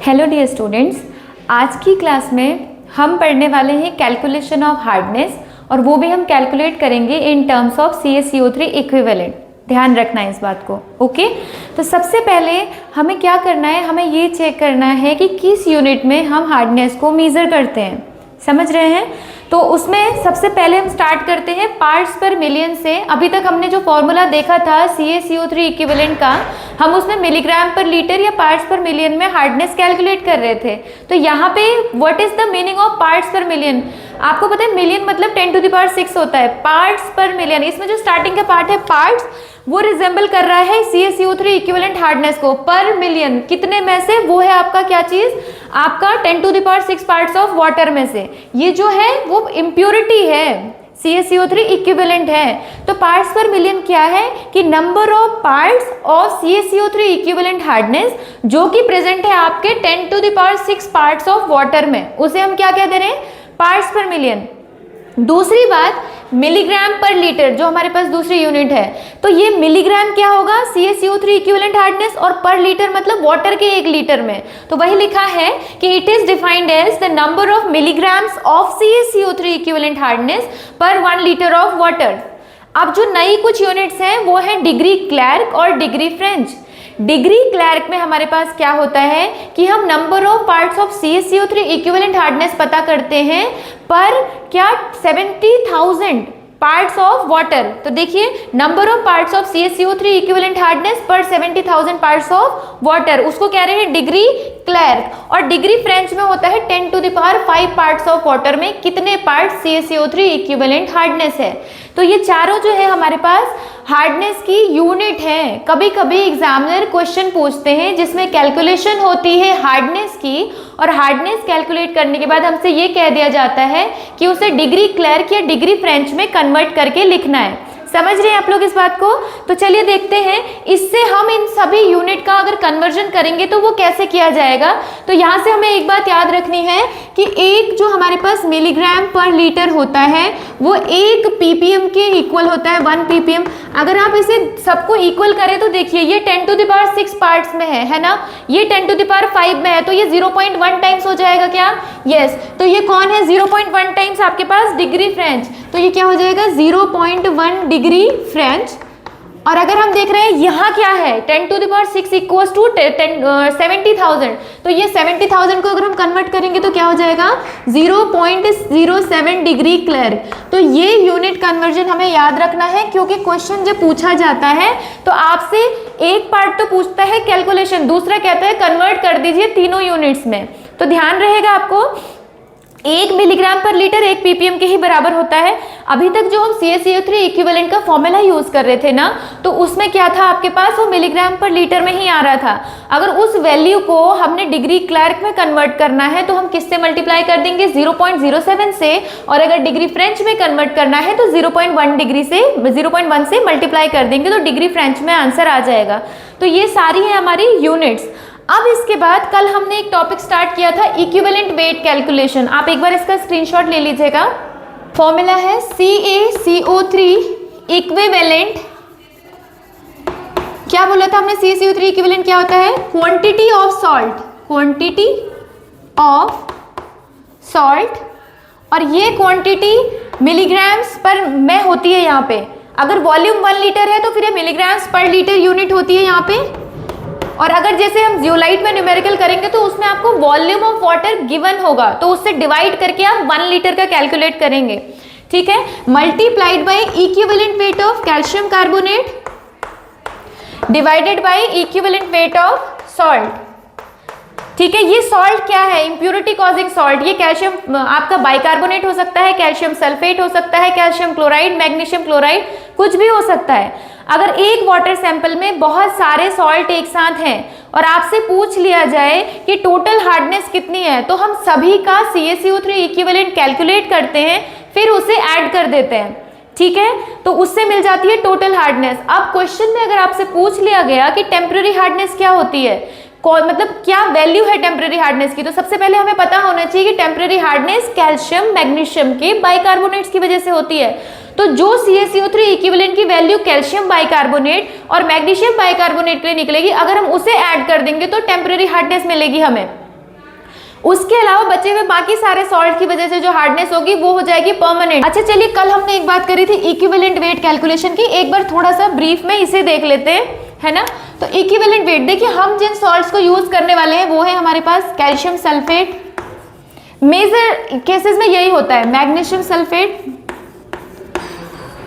Hello dear students, आज की class में हम पढ़ने वाले हैं कैलकुलेशन ऑफ हार्डनेस और वो भी हम कैलकुलेट करेंगे in terms of CaCO3 equivalent. ध्यान रखना है इस बात को, ओके। तो सबसे पहले हमें क्या करना है, हमें ये चेक करना है कि किस यूनिट में हम हार्डनेस को मेज़र करते हैं। समझ रहे हैं? तो उसमें सबसे पहले हम स्टार्ट करते हैं पार्ट्स पर मिलियन से। अभी तक हमने जो फॉर्मूला देखा था CaCO3 इक्विवेलेंट का, हम उसमें मिलीग्राम पर लीटर या पार्ट्स पर मिलियन में हार्डनेस कैलकुलेट कर रहे थे। तो यहाँ पे what is the meaning of parts पर मिलियन? आपको पता है मिलियन मतलब 10⁶ होता है। पार्ट्स पर मिलियन, इसमें जो स्टार्टिंग का पार्ट है पार्ट्स, वो रिजेंबल कर रहा है CaCO3 इक्विवेलेंट हार्डनेस को पर मिलियन। कितने में से? वो है आपका क्या चीज, आपका 10⁶ पार्ट्स ऑफ वाटर में से। ये जो है वो इम्प्योरिटी है, CaCO3 इक्विवेलेंट है। तो पार्ट्स पर मिलियन क्या है कि number of parts of CaCO3 equivalent hardness जो कि प्रेजेंट है आपके 10⁶ पार्ट्स ऑफ वाटर में, उसे हम क्या कह दे रहे हैं, पार्ट्स पर मिलियन। दूसरी बात, मिलीग्राम पर लीटर, जो हमारे पास दूसरी यूनिट है। तो ये मिलीग्राम क्या होगा, CaCO3 इक्विवेलेंट हार्डनेस, और पर लीटर मतलब वाटर के 1 लीटर में। तो वही लिखा है कि it is defined as the number of milligrams of CaCO3 equivalent hardness पर 1 लीटर ऑफ वाटर। अब जो नई कुछ यूनिट्स हैं वो है डिग्री क्लैर्क और डिग्री फ्रेंच। डिग्री क्लैर्क में हमारे पास क्या होता है कि हम number of parts of CaCO3 equivalent hardness पता करते हैं पर क्या 70,000 पार्ट्स ऑफ वाटर। तो देखिए number of parts of CaCO3 equivalent hardness पर 70,000 पार्ट्स ऑफ वाटर, उसको कह रहे हैं डिग्री क्लैर्क। और डिग्री फ्रेंच में होता है 10⁵ पार्ट्स ऑफ वाटर में कितने पार्ट्स CaCO3 इक्विवेलेंट हार्डनेस है। तो ये चारों जो है हमारे पास हार्डनेस की यूनिट है। कभी कभी एग्जामिनर क्वेश्चन पूछते हैं जिसमें कैलकुलेशन होती है हार्डनेस की, और हार्डनेस कैलकुलेट करने के बाद हमसे ये कह दिया जाता है कि उसे डिग्री क्लैर्क या डिग्री फ्रेंच में कन्वर्ट करके लिखना है। समझ रहे हैं आप लोग इस बात को? तो चलिए देखते हैं इससे हम इन सभी यूनिट का अगर कन्वर्जन करेंगे तो वो कैसे किया जाएगा। तो यहाँ से हमें एक बात याद रखनी है कि एक जो हमारे पास मिलीग्राम पर लीटर होता है वो 1 ppm के इक्वल होता है, 1 ppm। अगर आप इसे सबको इक्वल करें तो देखिए ये 10⁶ पार्ट्स में है ना, ये 10⁵ में है, तो ये 0.1 टाइम्स हो जाएगा क्या? यस। तो ये कौन है 0.1 टाइम्स? आपके पास डिग्री फ्रेंच। तो ये क्या हो जाएगा 0.1 डिग्री फ्रेंच। और अगर हम देख रहे हैं यहाँ क्या है 10⁶ इक्वल्स टू 70,000, तो ये 70,000 को अगर हम कन्वर्ट करेंगे तो क्या हो जाएगा 0.07 डिग्री क्लैर्क। तो ये यूनिट कन्वर्जन हमें याद रखना है, क्योंकि क्वेश्चन जब पूछा जाता है तो आपसे एक पार्ट तो पूछता है कैलकुलेशन, दूसरा कहता है कन्वर्ट कर दीजिए तीनों यूनिट्स में। तो ध्यान रहेगा आपको, 1 मिलीग्राम पर लीटर 1 ppm के ही बराबर होता है। अभी तक जो हम CaCO3 इक्विवेलेंट का फॉर्मूला यूज कर रहे थे ना, तो उसमें क्या था आपके पास, वो मिलीग्राम पर लीटर में ही आ रहा था। अगर उस वैल्यू को हमने डिग्री क्लैर्क में कन्वर्ट करना है तो हम किससे मल्टीप्लाई कर देंगे, 0.07 से। और अगर डिग्री फ्रेंच में कन्वर्ट करना है तो 0.1 से मल्टीप्लाई कर देंगे, तो डिग्री फ्रेंच में आंसर आ जाएगा। तो ये सारी है हमारी यूनिट्स। अब इसके बाद कल हमने एक टॉपिक स्टार्ट किया था इक्विवेलेंट वेट कैलकुलेशन। आप एक बार इसका स्क्रीनशॉट ले लीजिएगा। फॉर्मूला है CaCO3 इक्विवेलेंट। क्या बोला था हमने, CaCO3 इक्विवेलेंट क्या होता है, quantity of salt, quantity of salt. और ये क्वांटिटी मिलीग्राम्स पर में होती है यहाँ पे। अगर वॉल्यूम 1 लीटर है तो फिर ये मिलीग्राम्स पर लीटर यूनिट होती है यहाँ पे। और अगर जैसे हम जियोलाइट में न्यूमेरिकल करेंगे तो उसमें आपको वॉल्यूम ऑफ वाटर गिवन होगा, तो उससे डिवाइड करके आप 1 लीटर का कैलकुलेट करेंगे, ठीक है। Multiplied by equivalent weight of calcium carbonate divided by equivalent weight of salt, ठीक है। ये सॉल्ट क्या है, इंप्योरिटी कॉजिंग सॉल्ट। ये कैल्शियम आपका बाइकार्बोनेट हो सकता है, कैल्शियम सल्फेट हो सकता है, कैल्शियम क्लोराइड, मैग्नीशियम क्लोराइड, कुछ भी हो सकता है। अगर एक वाटर सैंपल में बहुत सारे सॉल्ट एक साथ हैं और आपसे पूछ लिया जाए कि टोटल हार्डनेस कितनी है, तो हम सभी का CaCO3 इक्विवेलेंट कैलकुलेट करते हैं, फिर उसे ऐड कर देते हैं, ठीक है। तो उससे मिल जाती है टोटल हार्डनेस। अब क्वेश्चन में अगर आपसे पूछ लिया गया कि टेम्पररी हार्डनेस क्या होती है, मतलब क्या वैल्यू है टेम्पररी हार्डनेस की, तो सबसे पहले हमें पता होना चाहिए कि टेम्पररी हार्डनेस कैल्शियम मैग्नीशियम के बाइकार्बोनेट्स की वजह से होती है। तो जो CaCO3 इक्विवेलेंट की वैल्यू कैल्शियम बाइकार्बोनेट और मैग्नीशियम बाइकार्बोनेट के लिए निकलेगी, अगर हम उसे ऐड कर देंगे तो टेम्पररी हार्डनेस मिलेगी हमें। उसके अलावा बचे हुए बाकी सारे सॉल्ट की वजह से जो हार्डनेस होगी वो हो जाएगी परमानेंट। अच्छा चलिए, कल हमने एक बात करी थी इक्विवेलेंट वेट कैलकुलेशन की, एक बार थोड़ा सा ब्रीफ में इसे देख लेते हैं, है ना। तो इक्विवेलेंट वेट, देखिए हम जिन सॉल्ट्स को यूज करने वाले हैं वो है हमारे पास कैल्शियम सल्फेट, मेजर केसेस में यही होता है, magnesium sulphate,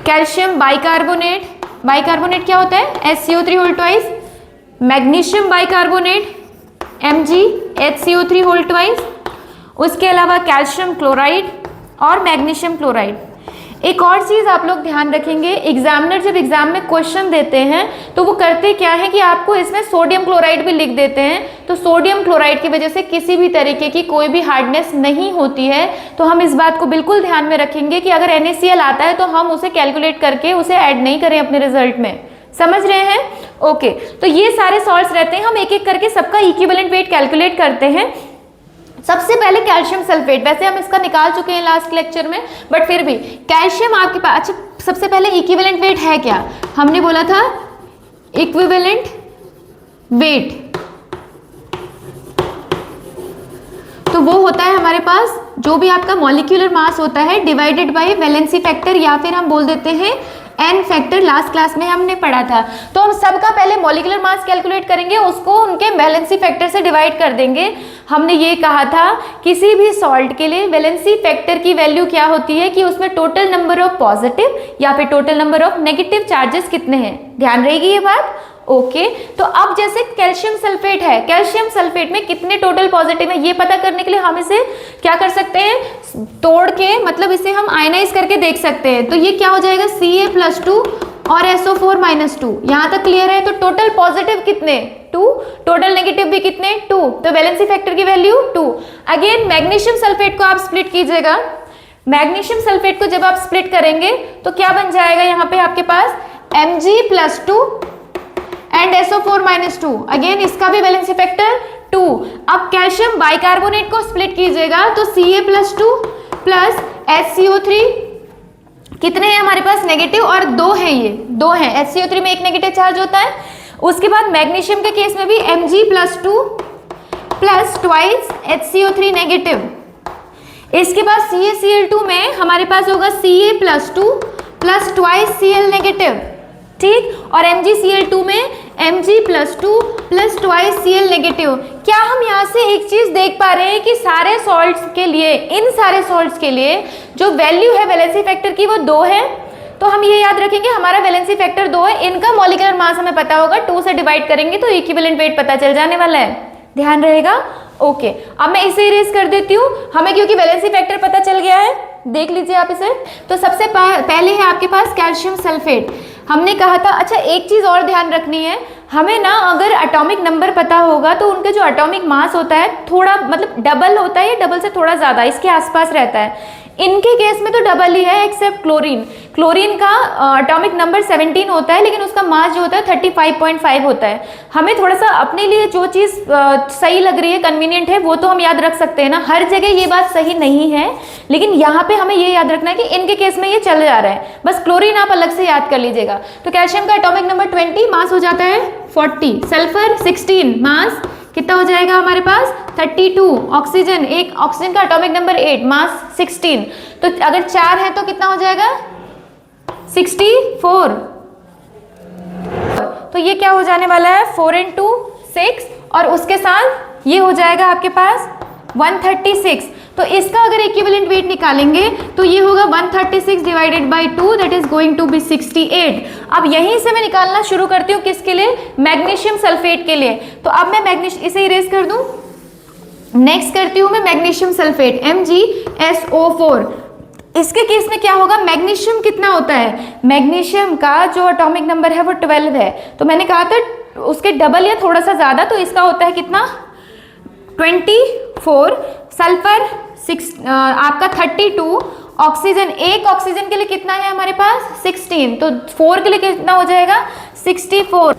calcium bicarbonate, bicarbonate क्या होता है SCO3 मैग्नीशियम बाइकार्बोनेट MgHCO3 उसके अलावा कैल्शियम क्लोराइड और मैग्नीशियम क्लोराइड। एक और चीज आप लोग ध्यान रखेंगे, एग्जामिनर जब एग्जाम में क्वेश्चन देते हैं तो वो करते क्या है कि आपको इसमें सोडियम क्लोराइड भी लिख देते हैं। तो सोडियम क्लोराइड की वजह से किसी भी तरीके की कोई भी हार्डनेस नहीं होती है। तो हम इस बात को बिल्कुल ध्यान में रखेंगे कि अगर NaCl आता है तो हम उसे कैलकुलेट करके उसे ऐड नहीं करें अपने रिजल्ट में, समझ रहे हैं। ओके, तो ये सारे सॉल्ट्स रहते हैं, हम एक एक करके सबका इक्विवेलेंट वेट कैलकुलेट करते हैं। सबसे पहले कैल्शियम सल्फेट, वैसे हम इसका निकाल चुके हैं लास्ट लेक्चर में, बट फिर भी कैल्शियम आपके पास, अच्छा सबसे पहले इक्विवेलेंट वेट है क्या, हमने बोला था इक्विवेलेंट वेट, तो वो होता है हमारे पास जो भी आपका मॉलिक्यूलर मास होता है डिवाइडेड बाय वैलेंसी फैक्टर, या फिर हम बोल देते हैं n फैक्टर, लास्ट क्लास में हमने पढ़ा था। तो हम सबका पहले मॉलिक्यूलर मास कैलकुलेट करेंगे, उसको उनके वैलेंसी फैक्टर से डिवाइड कर देंगे। हमने ये कहा था किसी भी सॉल्ट के लिए वैलेंसी फैक्टर की वैल्यू क्या होती है कि उसमें टोटल नंबर ऑफ पॉजिटिव या फिर total number of negative charges कितने हैं, ध्यान रहेगी ये बात। ओके, तो अब जैसे कैल्शियम सल्फेट है, कैल्शियम सल्फेट में कितने टोटल पॉजिटिव है ये पता करने के लिए हम इसे क्या कर सकते हैं, तोड़ के, मतलब इसे हम आयनाइज करके देख सकते हैं। तो ये क्या हो जाएगा Ca+2 और SO4-2, यहाँ तक क्लियर है। तो टोटल पॉजिटिव कितने 2, टोटल नेगेटिव भी कितने 2, तो वैलेंसी फैक्टर की वैल्यू 2। अगेन मैग्नीशियम सल्फेट को आप स्प्लिट कीजिएगा, मैग्नीशियम सल्फेट को जब आप स्प्लिट करेंगे तो क्या बन जाएगा यहाँ पे आपके पास Mg+2 एंड SO4-2, अगेन इसका भी वैलेंसी फैक्टर 2। अब कैल्शियम बाइकार्बोनेट को स्प्लिट कीजिएगा तो Ca+2 प्लस HCO3 कितने हैं हमारे पास नेगेटिव, और 2 हैं, ये 2 हैं, HCO3 में एक नेगेटिव चार्ज होता है। उसके बाद मैग्नीशियम के केस में भी Mg+2 plus twice HCO3 negative. इसके बाद CaCl2 में हमारे पास होगा Ca+2 plus twice Cl negative, ठीक, और MgCl2 में Mg+2 plus twice Cl negative. क्या हम यहाँ से एक चीज देख पा रहे हैं कि सारे सॉल्ट्स के लिए, इन सारे सॉल्ट्स के लिए जो वैल्यू है वैलेंसी फैक्टर की वो 2 है। तो हम ये याद रखेंगे हमारा वैलेंसी फैक्टर 2 है, इनका मॉलिक्यूलर मास हमें पता होगा, 2 से डिवाइड करेंगे तो इक्विवेलेंट वेट पता चल जाने वाला है, ध्यान रहेगा। ओके, अब मैं इसे इरेज कर देती हूँ, हमें क्योंकि वैलेंसी फैक्टर पता चल गया है, देख लीजिए आप इसे। तो सबसे पहले है आपके पास कैल्शियम सल्फेट, हमने कहा था। अच्छा एक चीज और ध्यान रखनी है, हमें ना अगर एटॉमिक नंबर पता होगा तो उनके जो एटॉमिक मास होता है थोड़ा मतलब डबल होता है या डबल से थोड़ा ज्यादा इसके आसपास रहता है। इनके केस में तो डबल ही है एक्सेप्ट क्लोरीन, क्लोरीन का एटॉमिक नंबर 17 होता है लेकिन उसका मास जो होता है 35.5 होता है। हमें थोड़ा सा अपने लिए जो चीज़ सही लग रही है, कन्वीनियंट है, वो तो हम याद रख सकते हैं ना, हर जगह ये बात सही नहीं है, लेकिन यहाँ पे हमें ये याद रखना है कि इनके केस में ये चल जा रहा है, बस क्लोरीन आप अलग से याद कर लीजिएगा। तो कैल्शियम का एटॉमिक नंबर 20, मास हो जाता है 40, सल्फर 16, मास कितना हो जाएगा हमारे पास 32, ऑक्सीजन, एक ऑक्सीजन का एटॉमिक नंबर 8, मास 16, तो अगर 4 है तो कितना हो जाएगा 64, तो ये क्या हो जाने वाला है 4 × 2 6, और उसके साथ ये हो जाएगा आपके पास 136। तो इसका अगर इक्विवेलेंट वेट निकालेंगे तो ये होगा 136 divided by 2, that is going to be 68। अब यहीं से मैं निकालना शुरू करती हूँ, किसके लिए, मैग्नीशियम सल्फेट के लिए। तो अब मैं इसे इरेज कर दूं, नेक्स्ट करती हूँ मैं मैग्नीशियम सल्फेट MgSO4। इसके केस में क्या होगा, मैग्नीशियम कितना होता है, मैग्नीशियम का जो एटॉमिक नंबर है वो 12 है, तो मैंने कहा था उसके डबल या थोड़ा सा ज्यादा, तो इसका होता है कितना 24, सल्फर 6 आपका 32, ऑक्सीजन, एक ऑक्सीजन के लिए कितना है हमारे पास 16, तो 4 के लिए कितना हो जाएगा 64,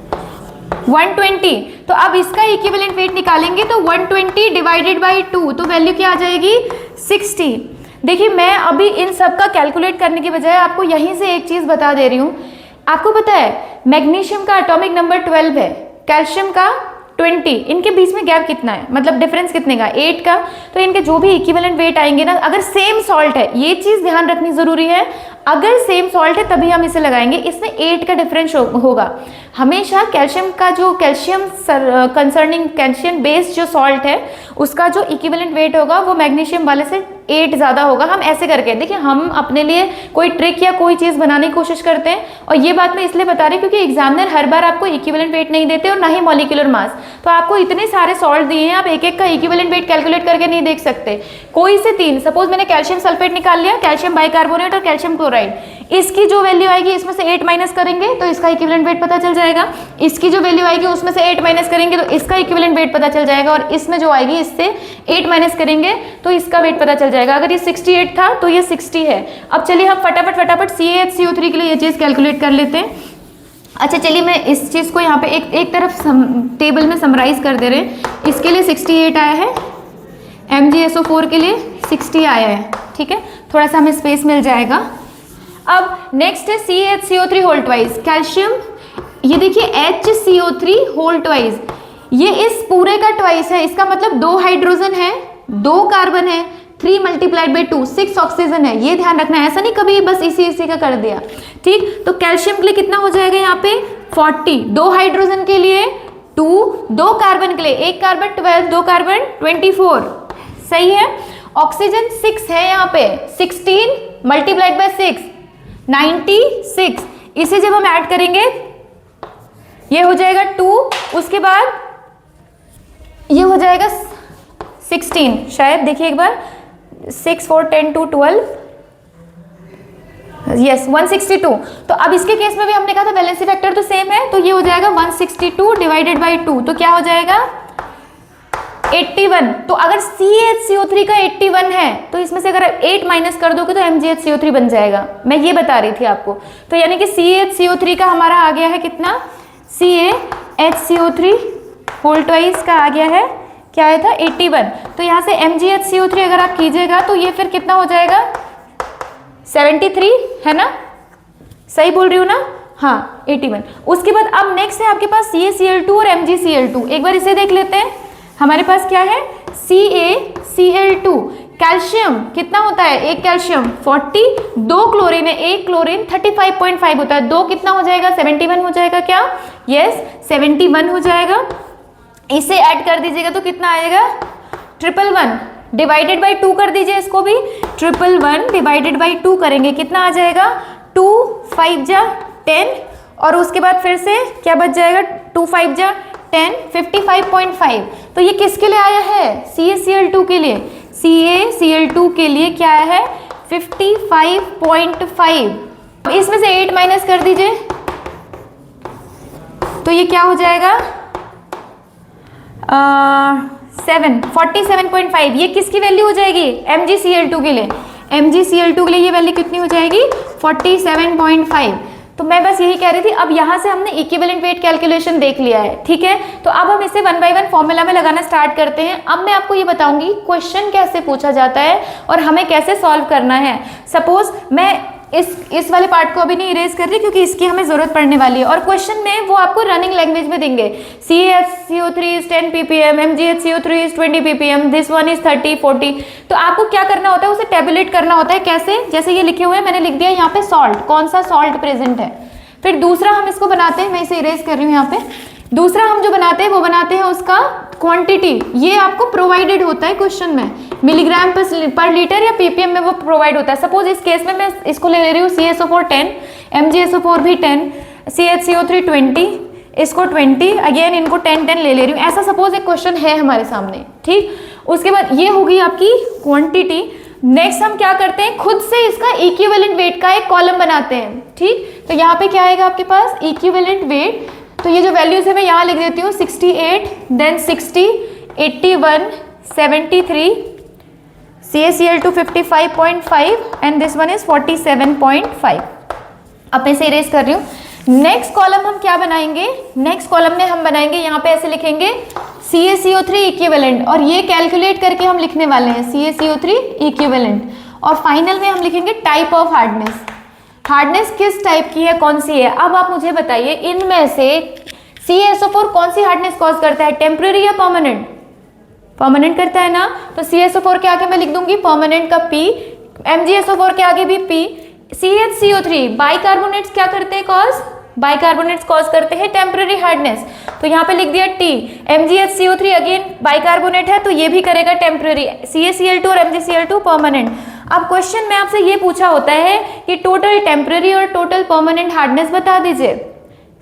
120। तो अब इसका इक्विवेलेंट वेट निकालेंगे तो 120 डिवाइडेड बाई 2, तो वैल्यू क्या आ जाएगी 60। देखिए मैं अभी इन सब का कैलकुलेट करने की बजाय आपको यहीं से एक चीज बता दे रही हूँ। आपको पता है मैग्नीशियम का एटॉमिक नंबर 12 है, कैल्शियम का 20, इनके बीच में गैप कितना है, मतलब डिफरेंस कितने का, 8 का। तो इनके जो भी इक्विवेलेंट वेट आएंगे ना, अगर सेम सॉल्ट है, ये चीज़ ध्यान रखनी ज़रूरी है, अगर सेम सॉल्ट है तभी हम इसे लगाएंगे, इसमें 8 का डिफरेंस होगा। हमेशा कैल्शियम का जो कैल्शियम कंसर्निंग कैल्शियम बेस्ड जो सॉल्ट है उसका जो इक्विवेलेंट वेट होगा वो मैग्नीशियम वाले से 8 ज़्यादा होगा। हम ऐसे करके देखिए, हम अपने लिए कोई ट्रिक या कोई चीज़ बनाने की कोशिश करते हैं, और ये बात मैं इसलिए बता रही हूँ क्योंकि एग्जामिनर हर बार आपको इक्विवेलेंट वेट नहीं देते और ना ही मॉलिक्यूलर मास। तो आपको इतने सारे सॉल्ट दिए हैं, आप एक एक का इक्विवेलेंट वेट कैलकुलेट करके नहीं देख सकते। कोई से 3, सपोज मैंने कैल्शियम सल्फेट निकाल लिया, कैल्शियम बाइकार्बोनेट और कैल्शियम क्लोराइड, इसकी जो वैल्यू आएगी इसमें से 8 माइनस करेंगे तो इसका इक्विवेलेंट वेट पता चल जाएगा, इसकी जो वैल्यू आएगी उसमें से 8 माइनस करेंगे तो इसका इक्विवेलेंट वेट पता चल जाएगा, और इसमें जो आएगी इससे 8 माइनस करेंगे तो इसका वेट पता चल जाएगा। अगर ये 68 था तो ये 60 है। अब चलिए हम फटाफट CaHCO3 के लिए ये चीज़ कैलकुलेट कर लेते हैं। अच्छा चलिए, मैं इस चीज़ को यहाँ पे एक तरफ टेबल में समराइज कर दे रहे हैं। इसके लिए 68 आया है, MgSO4 के लिए 60 आया है, ठीक है, थोड़ा सा हमें स्पेस मिल जाएगा। अब नेक्स्ट है CaHCO3 होल ट्वाइस, कैल्शियम, ये देखिए HCO3 होल ट्वाइस, ये इस पूरे का ट्वाइस है, इसका मतलब 2 हाइड्रोजन है, 2 कार्बन है, 3 मल्टीप्लाइड बाई 2, 6 ऑक्सीजन है, ये ध्यान रखना है, ऐसा नहीं कभी बस इसी का कर दिया, ठीक। तो कैल्शियम के लिए कितना हो जाएगा यहाँ पे 40, 2 हाइड्रोजन के लिए 2, 2 कार्बन के लिए 1 कार्बन 12, 2 कार्बन 24, सही है। ऑक्सीजन 6 है यहाँ पे, 16 मल्टीप्लाइड बाई 6, 96, इसे जब हम ऐड करेंगे ये हो जाएगा 2, उसके बाद ये हो जाएगा 16, शायद देखिए एक बार, 6 4 10 2 12, यस 162। तो अब इसके केस में भी हमने कहा था वैलेंसी फैक्टर तो सेम है, तो ये हो जाएगा 162 डिवाइडेड बाई 2, तो क्या हो जाएगा 81। तो अगर CaHCO3 का 81 है तो इसमें से अगर 8 माइनस कर दोगे तो MgHCO3 बन जाएगा, मैं ये बता रही थी आपको। तो यानी कि CaHCO3 का हमारा आ गया है कितना, CaHCO3 होल ट्वाइस का आ गया है, क्या आया था 81। तो यहाँ से MgHCO3 अगर आप कीजिएगा तो ये फिर कितना हो जाएगा 73, है ना, सही बोल रही हूँ ना, हाँ 81। उसके बाद अब नेक्स्ट है आपके पास CaCl2 और MgCl2, एक बार इसे देख लेते हैं। हमारे पास क्या है CaCl2, कैल्शियम कितना होता है, एक कैल्शियम 40, 2 क्लोरीन है, एक क्लोरीन 35.5 होता है, 2 कितना हो जाएगा 71 हो जाएगा, क्या, यस 71 हो जाएगा। इसे ऐड कर दीजिएगा तो कितना आएगा 111 डिवाइडेड बाई 2 कर दीजिए, इसको भी 111 डिवाइडेड बाई 2 करेंगे, कितना आ जाएगा 2 5 जा 10, और उसके बाद फिर से क्या बच जाएगा 2 5 जा 10, 55.5। तो ये किसके लिए आया है, CaCl2 के लिए, CaCl2 के लिए क्या आया है 55.5। इसमें से 8 माइनस कर दीजिए तो ये क्या हो जाएगा 47.5। ये किसकी वैल्यू हो जाएगी, MgCl2 के लिए, MgCl2 के लिए ये वैल्यू कितनी हो जाएगी 47.5। तो मैं बस यही कह रही थी, अब यहाँ से हमने इक्विवेलेंट वेट कैलकुलेशन देख लिया है, ठीक है। तो अब हम इसे 1 बाय 1 फॉर्मूला में लगाना स्टार्ट करते हैं। अब मैं आपको ये बताऊंगी क्वेश्चन कैसे पूछा जाता है और हमें कैसे सॉल्व करना है। सपोज मैं इस वाले पार्ट को अभी नहीं इरेज कर रही क्योंकि इसकी हमें जरूरत पड़ने वाली है, और क्वेश्चन में वो आपको रनिंग लैंग्वेज में देंगे। CaHCO3 is 10 ppm, MgHCO3 is 20 ppm, this one is 30 40। तो आपको क्या करना होता है, उसे टेबुलेट करना होता है। कैसे, जैसे ये लिखे हुए हैं, मैंने लिख दिया यहाँ पे सॉल्ट, कौन सा सॉल्ट प्रेजेंट है। फिर दूसरा हम इसको बनाते हैं, मैं इसे इरेज कर रही हूँ यहाँ पे। दूसरा हम जो बनाते हैं वो बनाते हैं उसका क्वांटिटी, ये आपको प्रोवाइडेड होता है क्वेश्चन में, मिलीग्राम पर लीटर या ppm में वो प्रोवाइड होता है। सपोज इस केस में मैं इसको ले रही हूँ CaSO4 10, MgSO4 भी 10, CaHCO3 20, इसको 20, अगेन इनको 10 10 ले रही हूँ। ऐसा सपोज एक क्वेश्चन है हमारे सामने, ठीक। उसके बाद ये होगी आपकी क्वांटिटी। नेक्स्ट हम क्या करते हैं, खुद से इसका इक्विवेलेंट वेट का एक कॉलम बनाते हैं, ठीक। तो यहाँ पे क्या आएगा आपके पास इक्विवेलेंट वेट, तो ये जो वैल्यूज है मैं यहाँ लिख देती हूँ 68, then 60, 81, 73, CaCl2 55.5 and this one is 47.5। अब मैं इसे इरेज कर रही हूँ। नेक्स्ट कॉलम हम क्या बनाएंगे, नेक्स्ट कॉलम में हम बनाएंगे, यहाँ पे ऐसे लिखेंगे CaCO3 इक्विवेलेंट, और ये कैलकुलेट करके हम लिखने वाले हैं CaCO3 इक्विवेलेंट। और फाइनल में हम लिखेंगे टाइप ऑफ हार्डनेस, हार्डनेस किस टाइप की है, कौन सी है। अब आप मुझे बताइए इनमें से CaSO4 कौन सी हार्डनेस कॉज करता है, टेम्पररी या परमानेंट? परमानेंट करता है ना, तो CaSO4 के आगे मैं लिख दूंगी परमानेंट का P, MgSO4 के आगे भी P, CHCO3 बाइकार्बोनेट्स क्या करते हैं कॉज, बाइकार्बोनेट्स कॉज करते हैं टेम्पररी हार्डनेस, तो यहाँ पे लिख दिया T। MgHCO3 अगेन बाइकार्बोनेट है तो ये भी करेगा टेम्पररी, CaCl2 और MgCl2 परमानेंट। अब क्वेश्चन में आपसे ये पूछा होता है कि टोटल टेम्पररी और टोटल परमानेंट हार्डनेस बता दीजिए,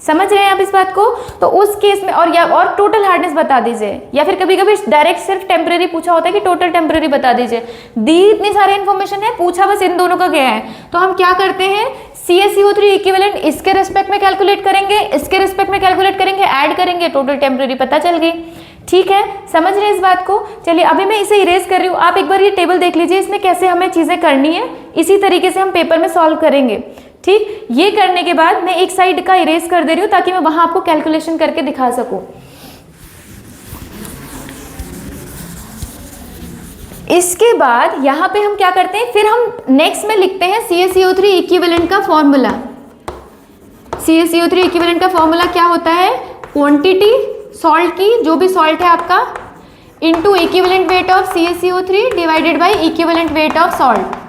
समझ रहे हैं आप इस बात को? तो उस केस में और टोटल हार्डनेस बता दीजिए, या फिर कभी कभी डायरेक्ट सिर्फ टेम्पररी पूछा होता है कि टोटल टेम्पररी बता दीजिए। दी इतनी सारी इन्फॉर्मेशन है, पूछा बस इन दोनों का गया है, तो हम क्या करते हैं CaCO3 इक्विवेलेंट इसके रेस्पेक्ट में कैलकुलेट करेंगे, इसके रेस्पेक्ट में कैलकुलेट करेंगे, ऐड करेंगे, टोटल टेम्पररी पता चल गई। ठीक है, समझ रहे हैं इस बात को? चलिए अभी मैं इसे इरेज कर रही हूँ, आप एक बार ये टेबल देख लीजिए, इसमें कैसे हमें चीजें करनी है, इसी तरीके से हम पेपर में सॉल्व करेंगे। ठीक, ये करने के बाद मैं एक साइड का इरेज कर दे रही हूँ ताकि मैं वहां आपको कैलकुलेशन करके दिखा सकूं। इसके बाद यहाँ पे हम क्या करते हैं, फिर हम नेक्स्ट में लिखते हैं CaCO3 इक्विवेलेंट का फॉर्मूला। CaCO3 इक्विवेलेंट का फॉर्मूला क्या होता है, क्वांटिटी सॉल्ट की, जो भी सॉल्ट है आपका, into equivalent weight of CaCO3 divided by equivalent weight of salt.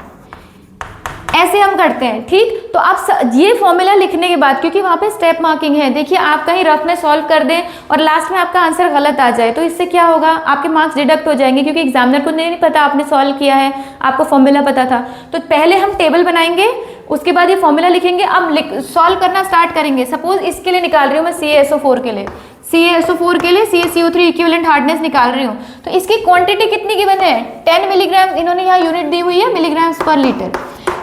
ऐसे हम करते हैं। ठीक, तो आप ये फॉर्मूला लिखने के बाद, क्योंकि वहाँ पे स्टेप मार्किंग है, देखिए आप कहीं रफ में सॉल्व कर दें और लास्ट में आपका आंसर गलत आ जाए तो इससे क्या होगा, आपके मार्क्स डिडक्ट हो जाएंगे, क्योंकि एग्जामिनर को नहीं पता आपने सॉल्व किया है, आपको फॉर्मूला पता था। तो पहले हम टेबल बनाएंगे, उसके बाद ये फॉर्मूला लिखेंगे, अब सॉल्व करना स्टार्ट करेंगे। सपोज इसके लिए निकाल रही हूँ मैं CaSO4 के लिए, CaSO4 के लिए CaCO3 इक्विवेलेंट हार्डनेस निकाल रही हूँ, तो इसकी क्वांटिटी कितनी गिवन है, 10 मिलीग्राम, इन्होंने यहाँ यूनिट दी हुई है मिलीग्राम्स पर लीटर।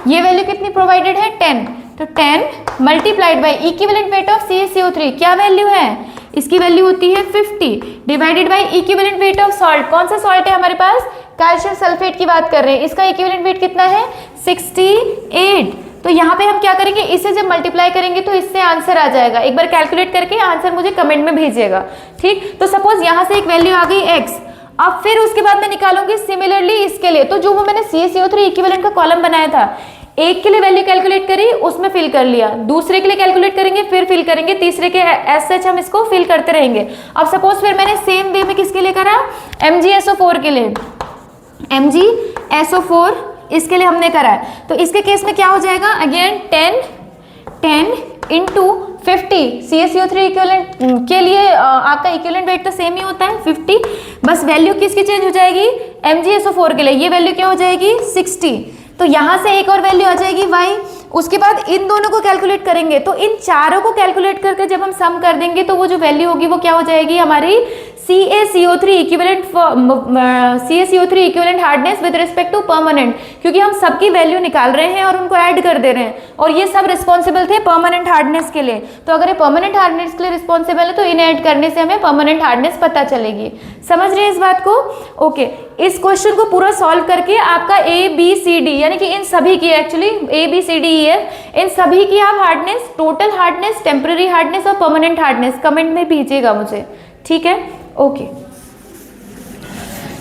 ये वैल्यू कितनी प्रोवाइडेड है, 10, तो 10 multiplied by equivalent weight of CaCO3 क्या वैल्यू है, इसकी वैल्यू होती है 50 divided by equivalent weight of salt. कौन सा सॉल्ट है हमारे पास, कैल्शियम सल्फेट की बात कर रहे हैं, इसका इक्विवेलेंट वेट कितना है 68। तो यहाँ पे हम क्या करेंगे, इसे जब मल्टीप्लाई करेंगे तो इससे आंसर आ जाएगा। एक बार कैलकुलेट करके आंसर मुझे कमेंट में भेजिएगा। ठीक, तो सपोज यहाँ से एक वैल्यू आ गई x, अब फिर उसके बाद मैं निकालूंगी सिमिलरली इसके लिए, तो जो वो मैंने CaCO3 इक्विवेलेंट का कॉलम बनाया था, एक के लिए वैल्यू कैलकुलेट करी, उसमें फिल कर लिया, दूसरे के लिए कैलकुलेट करेंगे, फिर फिल करेंगे, तीसरे के एज सच हम इसको फिल करते रहेंगे। अब सपोज फिर मैंने सेम वे में किसके लिए करा, MgSO4 के लिए, MgSO4 इसके लिए हमने करा है, तो इसके केस में क्या हो जाएगा, अगेन 10 इंटू 50, CaCO3 इक्विवेलेंट के लिए आपका इक्विवेलेंट वेट तो सेम ही होता है 50, बस वैल्यू किसकी चेंज हो जाएगी, MgSO4 के लिए ये वैल्यू क्या हो जाएगी 60, तो यहाँ से एक और वैल्यू आ जाएगी y। उसके बाद इन दोनों को कैलकुलेट करेंगे, तो इन चारों को कैलकुलेट करके जब हम सम कर देंगे तो वो जो वैल्यू होगी वो क्या हो जाएगी हमारी CaCO3 equivalent hardness with respect to permanent, क्योंकि हम सबकी वैल्यू निकाल रहे हैं और उनको ऐड कर दे रहे हैं, और ये सब रिस्पॉन्सिबल थे परमानेंट हार्डनेस के लिए। तो अगर ये परमानेंट हार्डनेस के लिए रिस्पॉन्सिबल है तो इन्हें ऐड करने से हमें परमानेंट हार्डनेस पता चलेगी। समझ रहे हैं इस बात को? ओके, इस क्वेश्चन को पूरा सॉल्व करके आपका ABCD यानी कि इन सभी की, एक्चुअली ABCDEF, इन सभी की आप hardness, total hardness, temporary hardness और परमानेंट हार्डनेस कमेंट में भेजिएगा मुझे। ठीक है, ओके।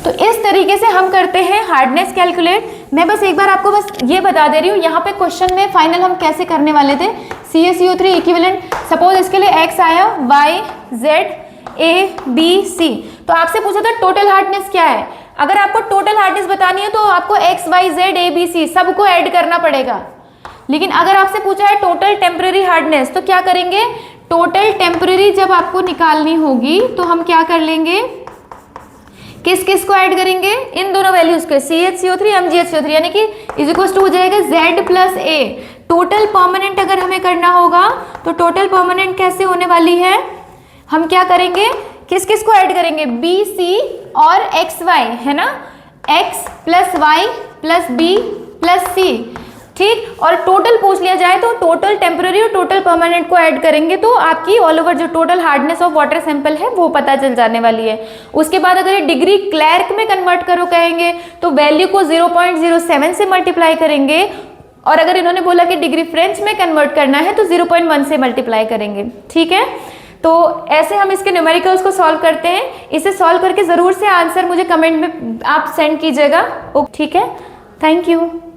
तो इस तरीके से हम करते हैं हार्डनेस कैलकुलेट। मैं बस एक बार आपको बस ये बता दे रही हूँ, यहाँ पे क्वेश्चन में फाइनल हम कैसे करने वाले थे। CaCO3 इक्विवेलेंट, सपोज इसके लिए x आया, y, z, a, b, c, तो आपसे पूछा था टोटल हार्डनेस क्या है। अगर आपको टोटल हार्डनेस बतानी है तो आपको x, y, z, a, b, c सबको ऐड करना पड़ेगा। लेकिन अगर आपसे पूछा है टोटल टेम्पररी हार्डनेस तो क्या करेंगे, टोटल टेम्पररी जब आपको निकालनी होगी तो हम क्या कर लेंगे, किस किस को ऐड करेंगे, इन दोनों वैल्यूज के, CaCO3 MgHCO3, यानी कि इज इक्वल टू हो जाएगा Z plus A। Total permanent अगर हमें करना होगा तो टोटल परमानेंट कैसे होने वाली है, हम क्या करेंगे, किस किस को ऐड करेंगे, B, C और X, Y, है ना, X plus Y plus B plus C। ठीक, और टोटल पूछ लिया जाए तो टोटल टेम्पररी और टोटल परमानेंट को ऐड करेंगे तो आपकी ऑल ओवर जो total hardness of water sample है वो पता चल जाने वाली है। उसके बाद अगर ये डिग्री क्लैर्क में कन्वर्ट करो कहेंगे तो वैल्यू को 0.07 से मल्टीप्लाई करेंगे, और अगर इन्होंने बोला कि डिग्री फ्रेंच में कन्वर्ट करना है तो 0.1 से मल्टीप्लाई करेंगे। ठीक है, तो ऐसे हम इसके न्यूमेरिकल्स को सॉल्व करते हैं। इसे सॉल्व करके जरूर से आंसर मुझे कमेंट में आप सेंड कीजिएगा। ओके, ठीक है, थैंक यू।